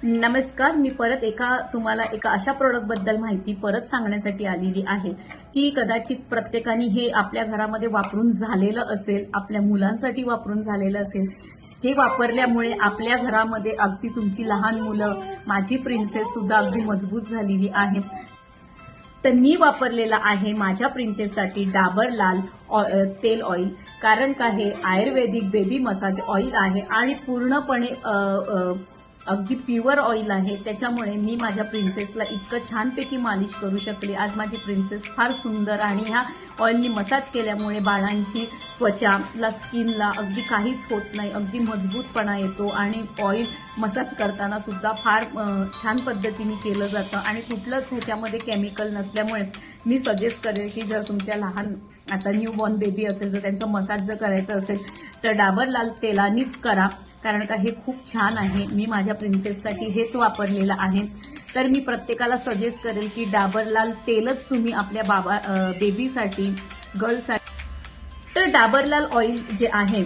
नमस्कार. मी परत तुम्हाला एका अशा प्रोडक्ट बद्दल माहिती परत सांगण्यासाठी आलेली आहे की कदाचित प्रत्येकाने हे आपल्या घरामध्ये वापरून झालेलं असेल, आपल्या मुलांसाठी वापरून झालेलं असेल. जे वापरल्यामुळे आपल्या घरामध्ये अगदी तुमची लहान मुलं, माझी प्रिन्सेस सुद्धा अगदी मजबूत झालेली आहे. तर मी वापरलेला आहे माझ्या प्रिन्सेससाठी डाबर लाल तेल ऑइल. कारण का हे आयुर्वेदिक बेबी मसाज ऑइल आहे आणि पूर्णपणे अगदी प्युअर ऑइल आहे. त्याच्यामुळे मी माझ्या प्रिन्सेसला इतकं छानपैकी मालिश करू शकले. आज माझी प्रिन्सेस फार सुंदर आणि ह्या ऑइलनी मसाज केल्यामुळे बाळांची त्वचाला, स्किनला अगदी काहीच होत नाही, अगदी मजबूतपणा येतो आणि ऑइल मसाज करताना सुद्धा फार छान पद्धतीने केलं जातं आणि कुठलंच ह्याच्यामध्ये केमिकल नसल्यामुळे मी सजेस्ट करेन की जर तुमच्या लहान आता न्यूबॉर्न बेबी असेल तर त्यांचं मसाज जर करायचं असेल तर डाबर लाल तेलानीच करा. कारण का हे खूप छान आहे. मी माझ्या प्रिन्सेससाठी हेच वापरलेलं आहे. तर मी प्रत्येकाला सजेस्ट करेल की डाबर लाल तेलच तुम्ही आपल्या बेबीसाठी, गर्लसाठी. तर डाबर लाल ऑइल जे आहे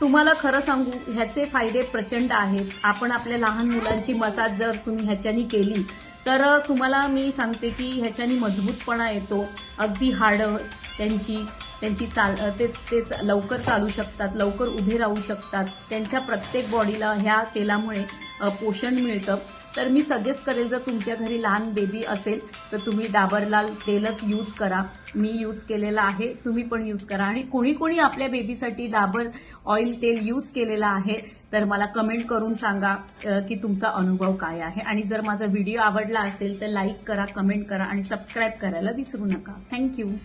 तुम्हाला खरं सांगू ह्याचे फायदे प्रचंड आहेत. आपण आपल्या लहान मुलांची मसाज जर तुम्ही ह्याच्यानी केली तर तुम्हाला मी सांगते की ह्याच्यानी मजबूतपणा येतो. अगदी हाडं त्यांची ते लवकर चालू शकतात, लवकर उभे राहू शकतात. त्यांच्या प्रत्येक बॉडीला ह्या तेलामुळे पोषण मिळतं. तर मी सजेस्ट करेल जर तुमच्या घरी लहान बेबी असेल तर तुम्ही डाबर लाल तेलच यूज करा. मी यूज केलेलं आहे, तुम्ही पण यूज करा. आणि कोणी कोणी आपल्या बेबीसाठी डाबर ऑइल तेल यूज केलेलं आहे तर मला कमेंट करून सांगा की तुमचा अनुभव काय आहे. आणि जर माझा व्हिडिओ आवडला असेल तर लाईक करा, कमेंट करा आणि सबस्क्राईब करायला विसरू नका. थँक्यू.